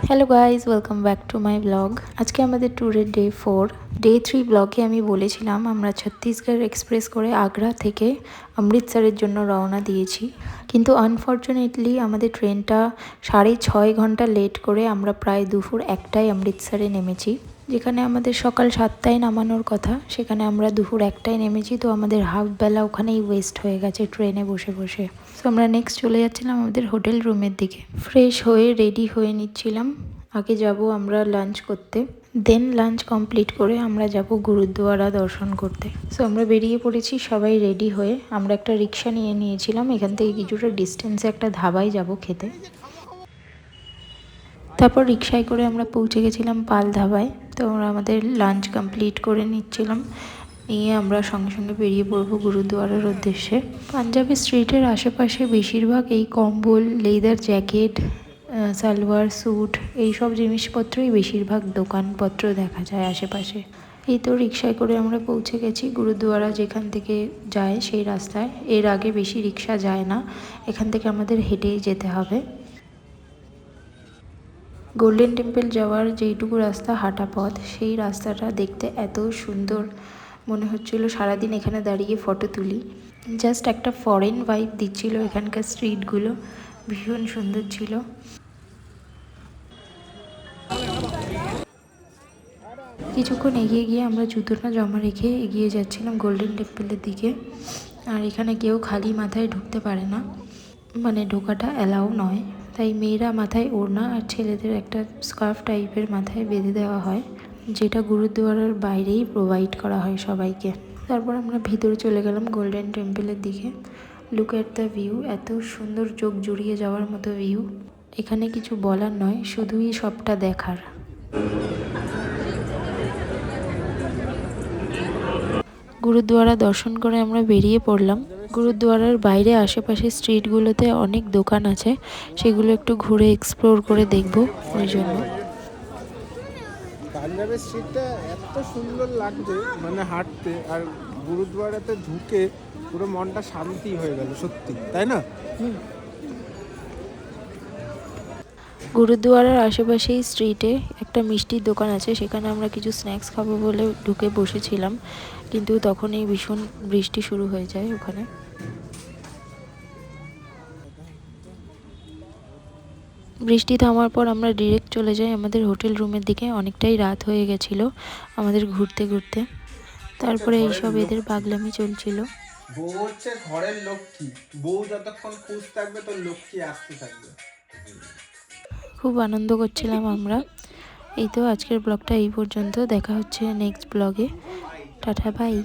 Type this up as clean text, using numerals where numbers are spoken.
Hello guys, welcome back to my blog. আজকে আমাদের ট্যুরের ডে 4। ডে 3 ব্লগে আমি বলেছিলাম আমরা ছত্তিশগড় এক্সপ্রেস করে আগ্রা থেকে অমৃতসরের জন্য রওনা দিয়েছি, কিন্তু আনফর্চুনেটলি আমাদের ট্রেনটা 6.5 ঘন্টা লেট করে আমরা প্রায় দুপুর 1টায় অমৃতসরে নেমেছি। যেখানে আমাদের সকাল 7টায় নামানোর কথা, সেখানে আমরা দুপুর 1টায় নেমেছি। তো আমাদের হাফ বেলা ওখানেই ওয়েস্ট হয়ে গেছে ট্রেনে বসে বসে। তো আমরা নেক্সট চলে যাচ্ছিলাম আমাদের হোটেল রুমের দিকে। ফ্রেশ হয়ে রেডি হয়ে নিচ্ছিলাম। আগে যাব আমরা লাঞ্চ করতে, দেন লাঞ্চ কমপ্লিট করে আমরা যাব গুরুদ্বারা দর্শন করতে। সো আমরা বেরিয়ে পড়েছি সবাই রেডি হয়ে। আমরা একটা রিক্সা নিয়ে নিয়েছিলাম, এখান থেকে কিছুটা ডিস্টেন্সে একটা ধাবায় যাব খেতে। তারপর রিক্সায় করে আমরা পৌঁছে গেছিলাম পাল ধাবায়। তো আমরা আমাদের লাঞ্চ কমপ্লিট করে নিচ্ছিলাম, নিয়ে আমরা সঙ্গে সঙ্গে বেরিয়ে পড়বো গুরুদুয়ারার উদ্দেশ্যে। পাঞ্জাবি স্ট্রিটের আশেপাশে বেশিরভাগ এই কম্বল, লেদার জ্যাকেট, সালোয়ার স্যুট, এইসব জিনিসপত্রই বেশিরভাগ দোকানপত্র দেখা যায় আশেপাশে। এই তো রিক্সায় করে আমরা পৌঁছে গেছি গুরুদুয়ারা যেখান থেকে যায় সেই রাস্তায়। এর আগে বেশি রিক্সা যায় না, এখান থেকে আমাদের হেঁটেই যেতে হবে। গোল্ডেন টেম্পল যাওয়ার যেইটুকু রাস্তা হাঁটা পথ, সেই রাস্তাটা দেখতে এত সুন্দর মনে হচ্ছিল সারাদিন এখানে দাঁড়িয়ে ফটো তুলি। জাস্ট একটা ফরেন ভাইব দিচ্ছিল এখানকার স্ট্রিটগুলো, ভীষণ সুন্দর ছিল। কিছুক্ষণ এগিয়ে গিয়ে আমরা জুতোটা জমা রেখে এগিয়ে যাচ্ছিলাম গোল্ডেন টেম্পলের দিকে। আর এখানে কেউ খালি মাথায় ঢুকতে পারে না, মানে ঢোকাটা অ্যালাউ নয়। তাই মেয়েরা মাথায় ওড়না আর ছেলেদের একটা স্কার্ফ টাইপের মাথায় বেঁধে দেওয়া হয়, যেটা গুরুদুয়ারার বাইরেই প্রোভাইড করা হয় সবাইকে। তারপর আমরা ভিতরে চলে গেলাম গোল্ডেন টেম্পলের দিকে। লুক এট দ্য ভিউ, এত সুন্দর, চোখ জুড়িয়ে যাওয়ার মতো ভিউ। এখানে কিছু বলার নয়, শুধুই সবটা দেখার। গুরুদুয়ারা দর্শন করে আমরা বেরিয়ে পড়লাম। গুরুদুয়ারার বাইরে আশেপাশে স্ট্রিটগুলোতে অনেক দোকান আছে, সেগুলো একটু ঘুরে এক্সপ্লোর করে দেখব। ওই জন্য পাঞ্জাবের স্ট্রিটটা এত সুন্দর লাগছে, মানে হাঁটতে, আর গুরুদুয়ারাতে ঢুকে পুরো মনটা শান্তি হয়ে গেল সত্যি, তাই না? গুরুদুয়ারার আশেপাশেই স্ট্রিটে একটা মিষ্টির দোকান আছে, সেখানে আমরা কিছু স্ন্যাক্স খাবো বলে ঢুকে বসেছিলাম, কিন্তু তখনই ভীষণ বৃষ্টি শুরু হয়ে যায় ওখানে। বৃষ্টি থামার পর আমরা ডিরেক্ট চলে যাই আমাদের হোটেল রুমের দিকে। অনেকটাই রাত হয়ে গেছিলো আমাদের ঘুরতে ঘুরতে। তারপরে এইসব এদের পাগলামি চলছিল। বউ হচ্ছে ঘরের লক্ষ্মী, বউ যতক্ষণ খুশ থাকবে তোর লক্ষ্মী আসতে থাকবে। খুব আনন্দ করছিলাম আমরা। এই তো আজকের ব্লগটা এই পর্যন্ত, দেখা হচ্ছে নেক্সট ব্লগে। Tata, by.